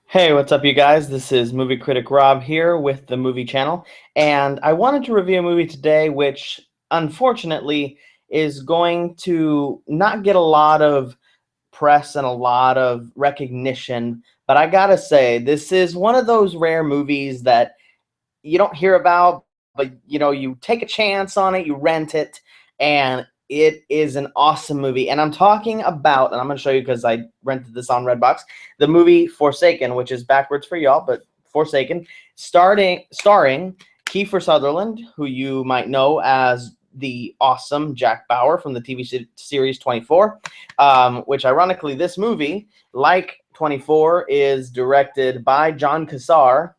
Hey, what's up, you guys? This is Movie Critic Rob here with the Movie Channel, and I wanted to review a movie today which, unfortunately, is going to not get a lot of press and a lot of recognition, but I gotta say, this is one of those rare movies that you don't hear about, but you take a chance on it, you rent it, and it is an awesome movie. And I'm talking about, and I'm going to show you because I rented this on Redbox, the movie Forsaken, which is backwards for y'all, but Forsaken, starring Kiefer Sutherland, who you might know as the awesome Jack Bauer from the TV series 24, which ironically, this movie, like 24, is directed by Jon Cassar,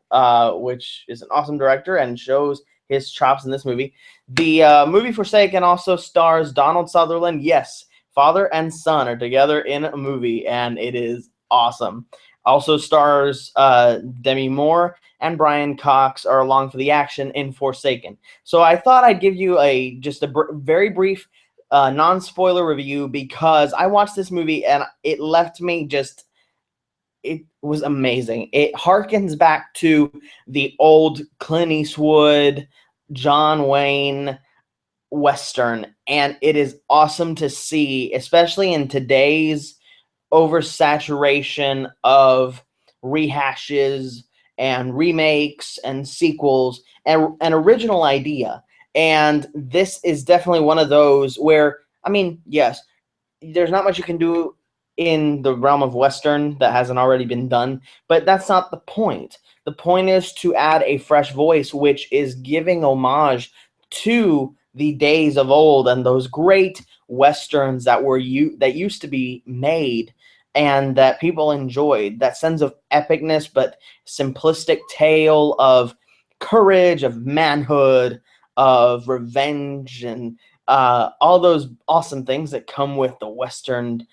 which is an awesome director and shows his chops in this movie. The movie Forsaken also stars Donald Sutherland. Yes, father and son are together in a movie, and it is awesome. Also stars Demi and Brian Cox are along for the action in Forsaken. So I thought I'd give you just a very brief non-spoiler review because I watched this movie and it left me it was amazing. It harkens back to the old Clint Eastwood, John Wayne Western, and it is awesome to see, especially in today's oversaturation of rehashes and remakes and sequels and an original idea. And this is definitely one of those where, I mean, yes, there's not much you can do in the realm of Western that hasn't already been done, but that's not the point. The point is to add a fresh voice, which is giving homage to the days of old and those great Westerns that used to be made and that people enjoyed. That sense of epicness, but simplistic tale of courage, of manhood, of revenge, and all those awesome things that come with the Western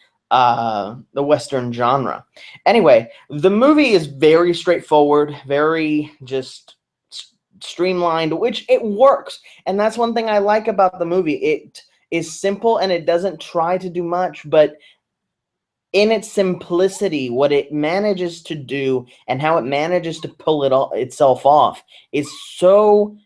genre. Anyway, the movie is very straightforward, very just streamlined, which it works. And that's one thing I like about the movie. It is simple and it doesn't try to do much, but in its simplicity, what it manages to do and how it manages to pull itself off is so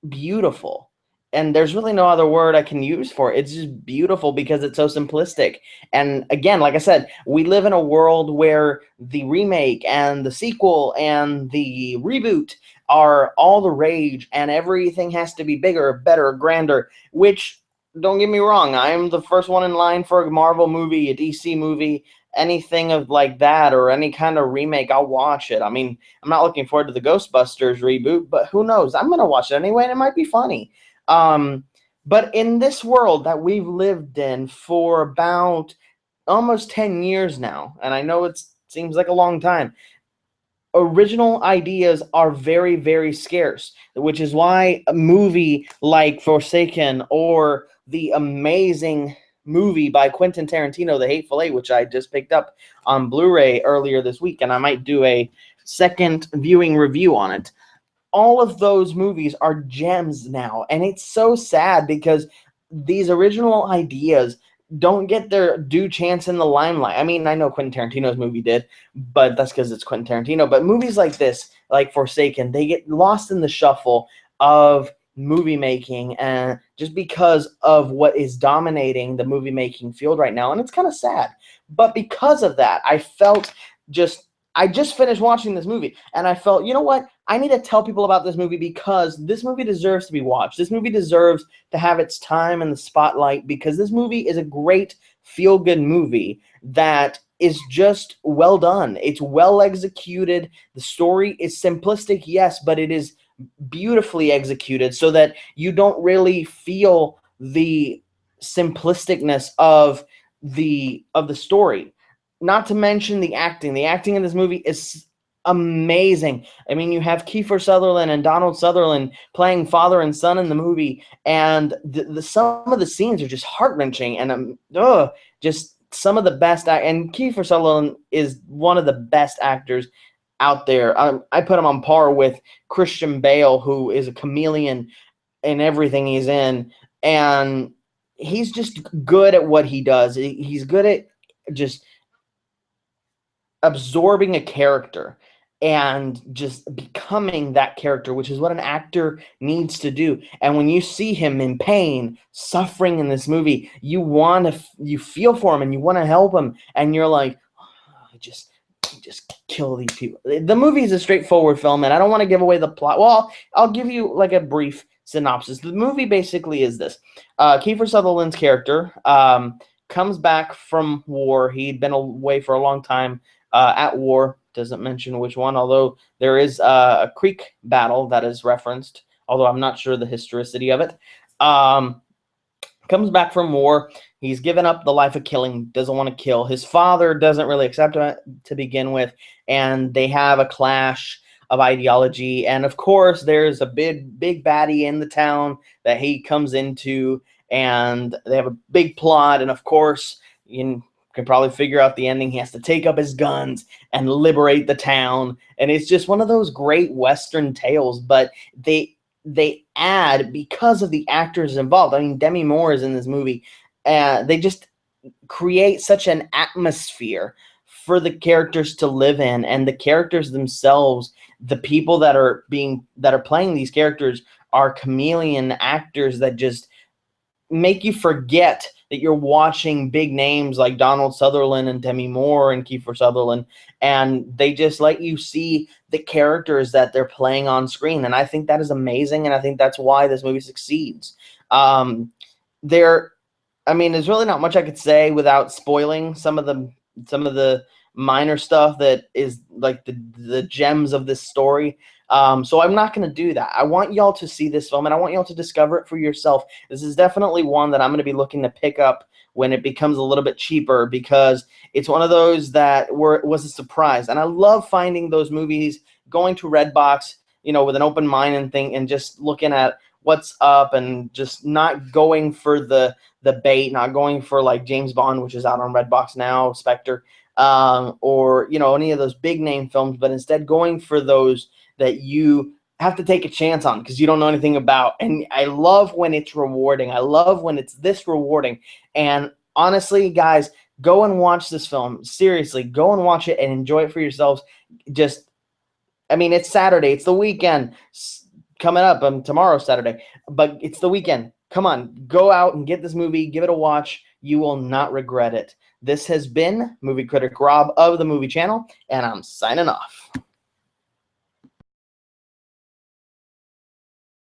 beautiful. And there's really no other word I can use for it. It's just beautiful because it's so simplistic. And again, like I said, we live in a world where the remake and the sequel and the reboot are all the rage and everything has to be bigger, better, grander, which, don't get me wrong, I'm the first one in line for a Marvel movie, a DC movie, anything of like that or any kind of remake. I'll watch it. I mean, I'm not looking forward to the Ghostbusters reboot, but who knows? I'm going to watch it anyway, and it might be funny. Um, but in this world that we've lived in for about almost 10 years now, and I know it seems like a long time, original ideas are very, very scarce, which is why a movie like Forsaken or the amazing movie by Quentin Tarantino, The Hateful Eight, which I just picked up on Blu-ray earlier this week, and I might do a second viewing review on it. All of those movies are gems now, and it's so sad because these original ideas don't get their due chance in the limelight. I mean, I know Quentin Tarantino's movie did, but that's because it's Quentin Tarantino. But movies like this, like Forsaken, they get lost in the shuffle of movie making, and just because of what is dominating the movie making field right now, and it's kind of sad. But because of that, I just finished watching this movie, and I felt, you know what? I need to tell people about this movie because this movie deserves to be watched. This movie deserves to have its time in the spotlight because this movie is a great feel-good movie that is just well done. It's well executed. The story is simplistic, yes, but it is beautifully executed so that you don't really feel the simplisticness of the story. Not to mention the acting. The acting in this movie is amazing. I mean, you have Kiefer Sutherland and Donald Sutherland playing father and son in the movie, and some of the scenes are just heart-wrenching and just some of the best. And Kiefer Sutherland is one of the best actors out there. I put him on par with Christian Bale, who is a chameleon in everything he's in, and he's just good at what he does. He's good at just absorbing a character. and just becoming that character, which is what an actor needs to do. And when you see him in pain, suffering in this movie, you feel for him and you want to help him, and you're like, oh, just kill these people. The movie is a straightforward film, and I don't want to give away the plot. Well, I'll give you like a brief synopsis. The movie basically is this: Kiefer Sutherland's character comes back from war. He'd been away for a long time at war. Doesn't mention which one, although there is a creek battle that is referenced, although I'm not sure the historicity of it. Comes back from war. He's given up the life of killing, doesn't want to kill. His father doesn't really accept him to begin with, and they have a clash of ideology. And of course, there's a big baddie in the town that he comes into, and they have a big plot. And of course, you can probably figure out the ending. He has to take up his guns and liberate the town. And it's just one of those great Western tales, but they add, because of the actors involved. I mean, Demi Moore is in this movie. They just create such an atmosphere for the characters to live in, and the characters themselves, the people that are playing these characters, are chameleon actors that just make you forget that you're watching big names like Donald Sutherland and Demi Moore and Kiefer Sutherland, and they just let you see the characters that they're playing on screen. And I think that is amazing, and I think that's why this movie succeeds. There's really not much I could say without spoiling some of the minor stuff that is like the gems of this story. So I'm not going to do that. I want y'all to see this film, and I want y'all to discover it for yourself. This is definitely one that I'm going to be looking to pick up when it becomes a little bit cheaper, because it's one of those that was a surprise. And I love finding those movies, going to Redbox, with an open mind and just looking at what's up, and just not going for the bait, not going for like James Bond, which is out on Redbox now, Spectre, or any of those big name films, but instead going for those that you have to take a chance on because you don't know anything about. And I love when it's rewarding. I love when it's this rewarding. And honestly, guys, go and watch this film. Seriously, go and watch it and enjoy it for yourselves. It's Saturday. It's the weekend coming up. Tomorrow's Saturday, but it's the weekend. Come on, go out and get this movie. Give it a watch. You will not regret it. This has been Movie Critic Rob of the Movie Channel, and I'm signing off.